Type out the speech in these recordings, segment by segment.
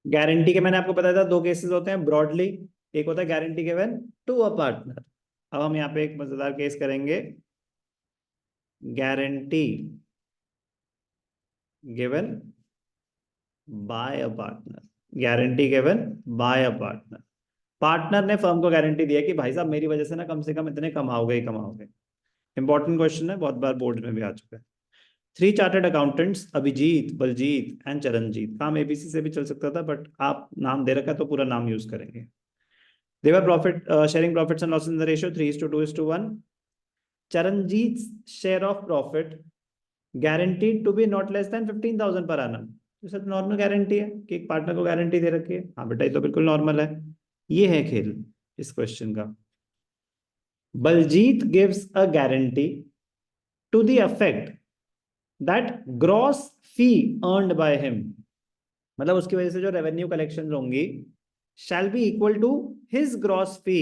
Guarantee के मैंने आपको बताया था दो केसेस होते हैं ब्रॉडली। एक होता है guarantee given to a partner. अब हम यहाँ पे एक मजेदार केस करेंगे। Guarantee given by a partner. Guarantee given by a partner. Partner ने फर्म को गारंटी दिया कि भाई साहब मेरी वजह से ना कम इतने कमाओगे ही कमाओगे। इंपॉर्टेंट क्वेश्चन है, बहुत बार बोर्ड में भी आ चुका है। Three chartered accountants Abhijeet, Baljeet and Charanjeet. काम एबीसी से भी चल सकता था, बट आप नाम दे रखा है तो पूरा नाम यूज करेंगे। They were sharing profits and losses in the ratio 3:2:1. Charanjeet's share of profit guaranteed to be not less than 15,000 per annum. तो सर नॉर्मल गारंटी है कि एक पार्टनर को गारंटी दे रखी है। हाँ बेटा, ये तो बिल्कुल नॉर्मल है। ये है खेल इस क्वेश्चन का। Baljeet gives a guarantee to the effect that gross fee earned by him. मतलब उसकी वजह से जो रेवेन्यू कलेक्शन होंगी shall be equal to his gross fee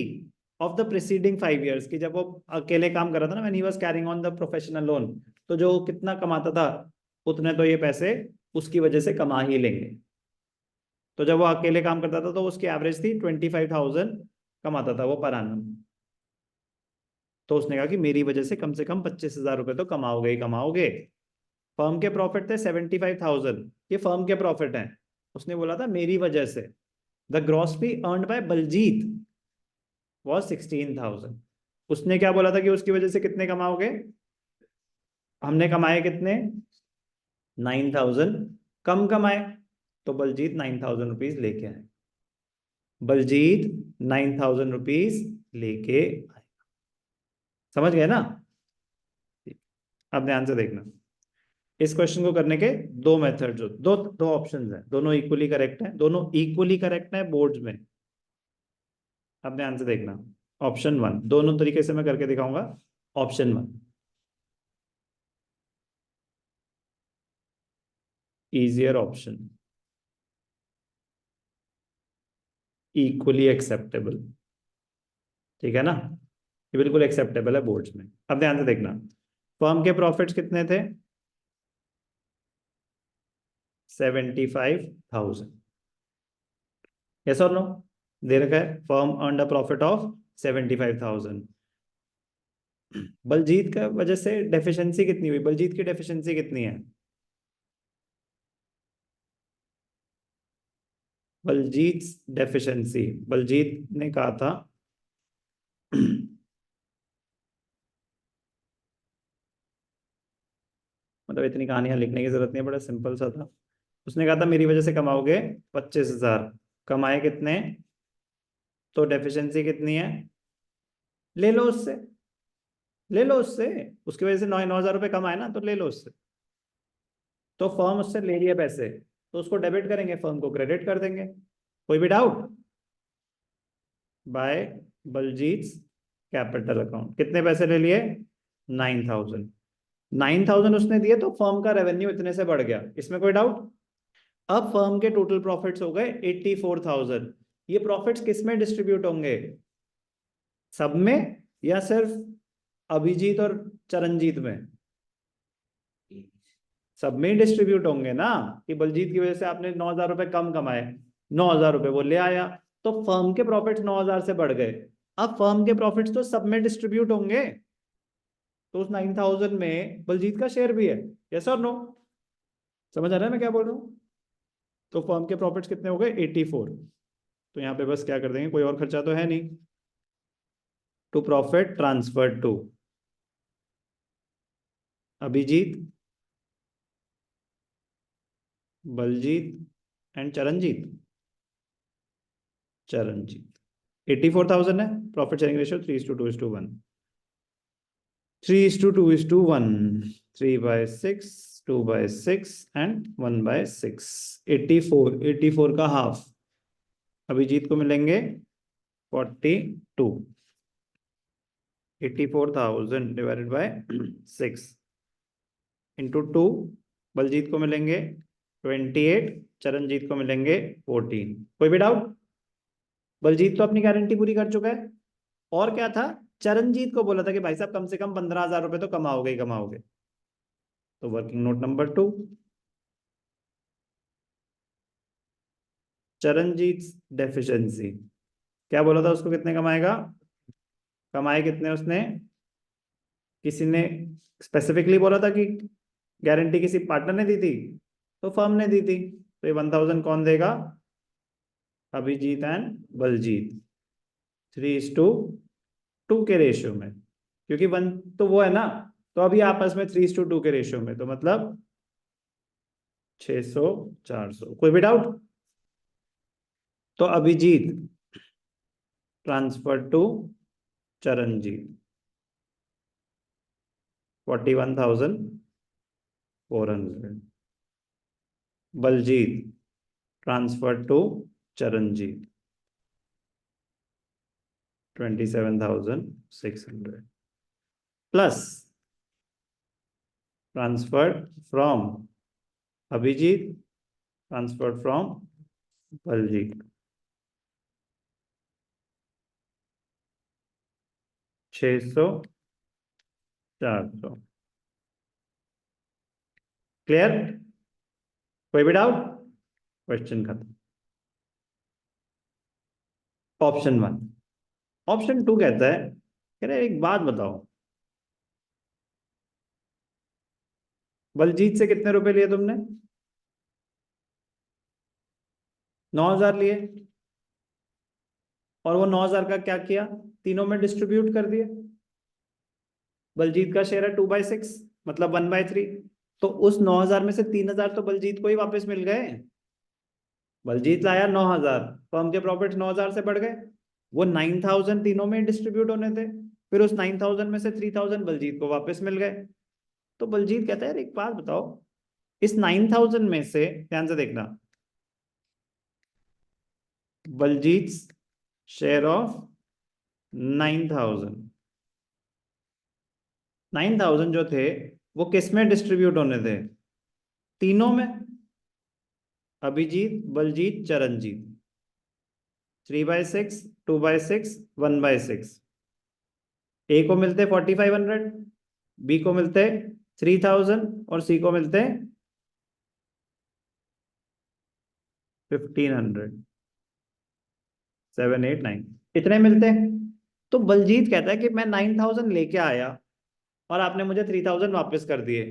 of the preceding 5 years। की जब वो अकेले काम कर रहा था ना, when he was carrying on the professional loan, तो जो कितना कमाता था उतने तो ये पैसे उसकी वजह से कमा ही लेंगे। तो जब वो अकेले काम करता था तो उसकी एवरेज थी 25,000 कमाता था वो पर annum। तो उसने कहा कि मेरी वजह से कम 25,000 रुपए तो कमाओगे ही कमाओगे। फर्म के प्रॉफिट थे 75,000, ये फर्म के प्रॉफिट हैं। उसने बोला था मेरी वजह से the gross fee earned by Baljeet was 16,000। उसने क्या बोला था कि उसकी वजह से कितने कमाओगे। हमने कमाए कितने, 9,000। कम कमाए तो बलजीत 9,000 रुपीज लेके आए। बलजीत 9,000 रुपीज लेके आए। समझ गए ना। अब ध्यान से देखना। इस क्वेश्चन को करने के दो मेथड, जो दो दो ऑप्शंस हैं, दोनों इक्वली करेक्ट हैं, दोनों इक्वली करेक्ट हैं बोर्ड्स में। अब ध्यान से देखना। ऑप्शन वन, दोनों तरीके से मैं करके दिखाऊंगा। Option one easier option, equally acceptable. ठीक है ना, ये बिल्कुल एक्सेप्टेबल है बोर्ड्स में। अब ध्यान से देखना। फर्म के प्रॉफिट्स कितने थे, 75,000। यस और नो, दे रखा है firm earn a profit of 75,000। बलजीत का वजह से डेफिशिएंसी कितनी हुई, बलजीत की डेफिशिएंसी कितनी है। बलजीत डेफिशिएंसी, बलजीत ने कहा था मतलब इतनी कहानियां लिखने की जरूरत नहीं है, बड़ा सिंपल सा था। उसने कहा था मेरी वजह से कमाओगे 25,000। कमाए कितने, तो डेफिशिएंसी कितनी है, ले लो उससे, ले लो उससे। उसकी वजह से 9,000 रुपये कमाए ना, तो ले लो उससे। तो फर्म उससे ले रही है पैसे, तो उसको डेबिट करेंगे, फर्म को क्रेडिट कर देंगे। कोई भी doubt. By Baljeet capital account कितने पैसे ले लिए, 9,000। 9,000 उसने दिए तो फर्म का रेवेन्यू इतने से बढ़ गया, इसमें कोई डाउट। अब फर्म के टोटल प्रॉफिट्स हो गए 84,000। ये प्रॉफिट्स किस में डिस्ट्रीब्यूट होंगे, सब में या सिर्फ अभिजीत और चरणजीत में। सब में डिस्ट्रीब्यूट होंगे ना, कि बलजीत की वजह से आपने 9,000 रुपए कम कमाए, 9,000 रुपए वो ले आया, तो फर्म के प्रॉफिट्स 9,000 से बढ़ गए। अब फर्म के प्रॉफिट्स तो सब में डिस्ट्रीब्यूट होंगे, तो उस 9,000 में बलजीत का शेयर भी है। यस और नो, समझ आ रहा है मैं क्या बोल रहा हूँ। तो फर्म के प्रॉफिट्स कितने हो गए, 84। तो यहाँ पे बस क्या कर देंगे, कोई और खर्चा तो है नहीं। To profit transfer to Abhijit, Baljeet and Charanjeet. Charanjeet 84,000 है। Profit sharing ratio 3:2:1। 3:2:1। 3/6, 2/6 एंड 1/6। 84 का हाफ अभिजीत को मिलेंगे 42। 84,000 डिवाइडेड बाय 6 इंटू 2। बलजीत को मिलेंगे 28, चरणजीत को मिलेंगे 14। कोई भी डाउट। बलजीत तो अपनी गारंटी पूरी कर चुका है। और क्या था, चरणजीत को बोला था कि भाई साहब कम से कम 15,000 रुपए तो कमाओगे ही कमाओगे। तो working note number 2। Charanjit deficiency, क्या बोला था उसको कितने कमाएगा, कमाए कितने उसने, किसी ने स्पेसिफिकली बोला था कि गारंटी किसी पार्टनर ने दी थी, तो फर्म ने दी थी, तो ये 1000 कौन देगा, अभिजीत एंड बलजीत, 3:2 के रेशियो में, क्योंकि वन तो वो है ना, तो अभी आपस में 3:2 के रेशियो में, तो मतलब 600 400। कोई भी डाउट? तो Abhijeet transfer to Charanjeet 41,400, Baljeet transfer to Charanjeet 27,600, plus transferred from Abhijeet, transferred from Baljeet 600 400। Clear? कोई भी डाउट? क्वेश्चन खत्म। ऑप्शन 1। ऑप्शन 2 कहता है, कह रहे एक बात बताओ, बलजीत से कितने रुपए लिए तुमने, 9,000 लिए, और वो 9,000 का क्या किया, तीनों में डिस्ट्रीब्यूट कर दिया। बलजीत का शेयर है 2/6, मतलब 1/3, तो उस 9,000 में से 3,000 तो बलजीत को ही वापस मिल गए। बलजीत लाया 9,000, फर्म के प्रॉफिट 9,000 से बढ़ गए, वो 9,000 तीनों में डिस्ट्रीब्यूट होने थे, फिर उस 9,000 में से 3,000 बलजीत को वापस मिल गए। तो बलजीत कहता है, यार एक बात बताओ, इस 9,000 में से, ध्यान से देखना, बलजीत शेयर ऑफ 9,000, 9,000 जो थे वो किस में डिस्ट्रीब्यूट होने थे, तीनों में, अभिजीत बलजीत चरणजीत, 3/6 2/6 1/6। ए को मिलते 4,500, बी को मिलते 3,000 और सी को मिलते 1,500, 7 8 9, इतने मिलते हैं। तो बलजीत कहता है कि मैं 9,000 लेके आया और आपने मुझे 3,000 वापस कर दिए।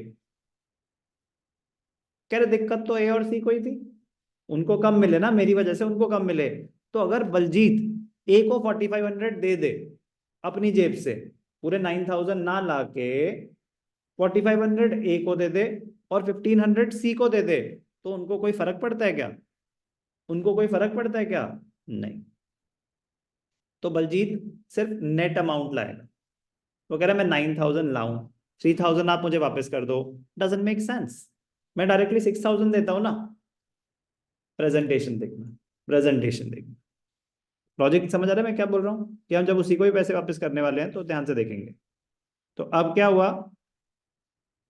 कह रहे दिक्कत तो ए और सी को ही थी, उनको कम मिले ना, मेरी वजह से उनको कम मिले। तो अगर बलजीत ए को 4,500 दे दे अपनी जेब से, पूरे 9,000 ना लाके 4,500 ए को दे दे और 1,500 सी को दे दे, तो उनको कोई फर्क पड़ता है क्या, उनको कोई फर्क पड़ता है क्या, नहीं। तो बलजीत सिर्फ नेट अमाउंट लाएगा, वो कह रहा है मैं 9,000 लाऊं, 3,000 आप मुझे वापस कर दो, डजंट मेक सेंस। मैं डायरेक्टली 6,000 देता हूं ना। प्रेजेंटेशन देखना, प्रेजेंटेशन देखना, लॉजिक समझ आ रहा है मैं क्या बोल रहा हूँ, कि हम जब उसी को ही पैसे वापस करने वाले हैं तो ध्यान से देखेंगे। तो अब क्या हुआ,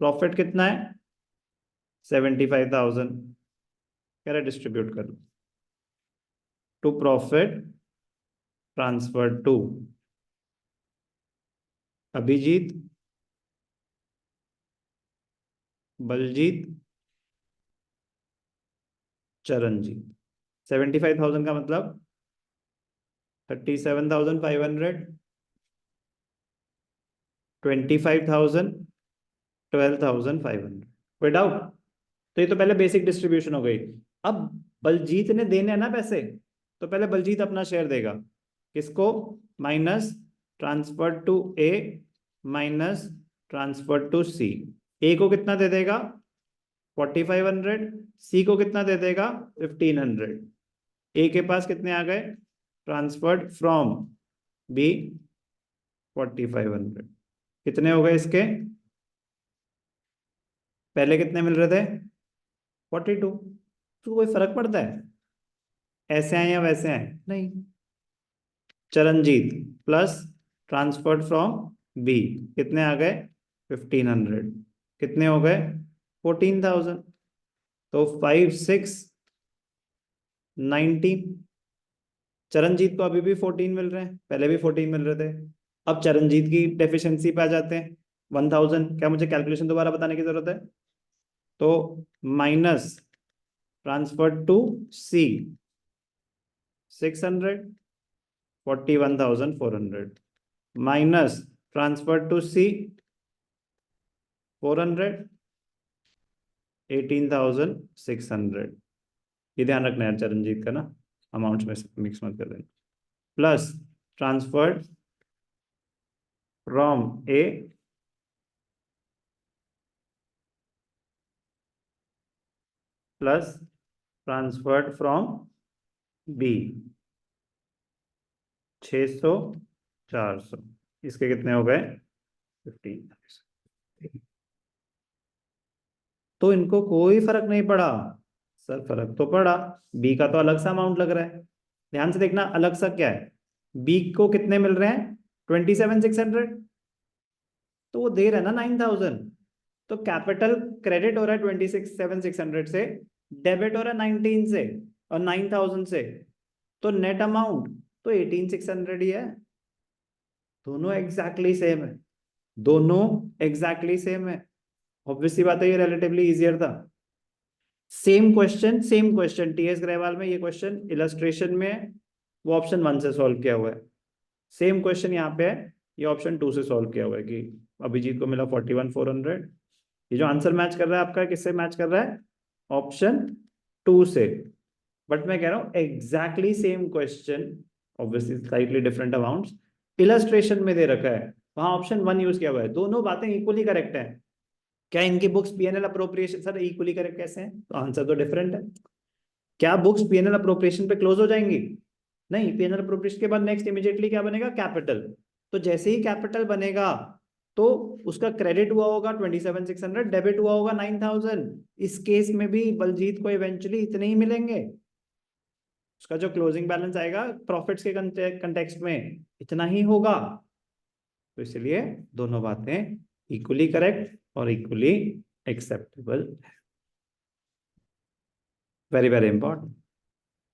प्रॉफिट कितना है, 75,000, कह रहा डिस्ट्रीब्यूट कर लो, to profit transfer to Abhijit Baljit Charanjit. 75,000 का मतलब 37,500, 25,000, 12,500। कोई डाउट? तो ये तो पहले बेसिक डिस्ट्रीब्यूशन हो गई। अब बलजीत ने देने हैं ना पैसे, तो पहले बलजीत अपना शेयर देगा, किसको, minus transfer to A minus transfer to C. A को कितना दे देगा, 4,500, सी को कितना दे देगा, 1,500। ए के पास कितने आ गए, ट्रांसफर्ड फ्रॉम बी 4,500, कितने हो गए इसके, पहले कितने मिल रहे थे, 42। तो कोई फर्क पड़ता है, ऐसे आए या वैसे आए, नहीं। Charanjeet plus transferred from B कितने आ गए, 1,500, कितने हो गए, 14,000। तो 5 6 19। चरणजीत को अभी भी 14 मिल रहे हैं, पहले भी 14 मिल रहे थे। अब चरणजीत की डेफिशिएंसी पे आ जाते हैं, 1,000, क्या मुझे कैलकुलेशन दोबारा बताने की जरूरत है, तो minus transfer to C 600, 41,400 minus transfer to C 400, 18,600। ये ध्यान रखना है चरणजीत का ना, अमाउंट्स में मिक्स मत कर देना। Plus transferred from A plus transferred from B 600, 400, इसके कितने हो गए 15। तो इनको कोई फर्क नहीं पड़ा सर, फर्क तो पड़ा, बी का तो अलग सा अमाउंट लग रहा है। ध्यान से देखना अलग सा क्या है, बी को कितने मिल रहे हैं 27,600, तो वो दे रहा है ना 9,000, तो कैपिटल क्रेडिट हो रहा है 26,700 से, डेबिट हो रहा है 19 से और 9,000 से, तो नेट अमाउंट तो 18,600 ही है। दोनों एग्जैक्टली सेम है, दोनों एग्जैक्टली सेम है। ऑब्वियसली बात है, ये रिलेटिवली इजियर था। सेम क्वेश्चन टीएस ग्रेवाल में, ये क्वेश्चन इलस्ट्रेशन में वो ऑप्शन 1 से सॉल्व किया हुआ है। सेम क्वेश्चन यहाँ पे है, ये ऑप्शन 2 से सॉल्व किया हुआ है कि अभिजीत को मिला 41,400। ये जो आंसर मैच कर रहा है आपका किससे मैच कर रहा है, ऑप्शन 2 से। बट मैं कह रहा हूँ exactly same question, obviously slightly different amounts illustration में दे रखा है, वहां ऑप्शन 1 यूज किया हुआ है। दोनों बातें इक्वली करेक्ट है। क्या इनकी books PNL appropriation sir equally correct कैसे हैं, तो आंसर तो डिफरेंट है। क्या बुक्स पीएनएल अप्रोप्रिएशन पे क्लोज हो जाएंगी, नहीं, पीएनएल अप्रोप्रिएशन के बाद नेक्स्ट इमीडिएटली क्या बनेगा, कैपिटल। तो जैसे ही कैपिटल बनेगा तो उसका क्रेडिट हुआ होगा 27,600, डेबिट हुआ होगा 9,000। इस केस में भी बलजीत को इवेंचुअली इतने ही मिलेंगे, उसका जो क्लोजिंग बैलेंस आएगा प्रॉफिट्स के कंटेक्स्ट में इतना ही होगा। तो इसलिए दोनों बातें इक्वली करेक्ट और equally acceptable, very very important.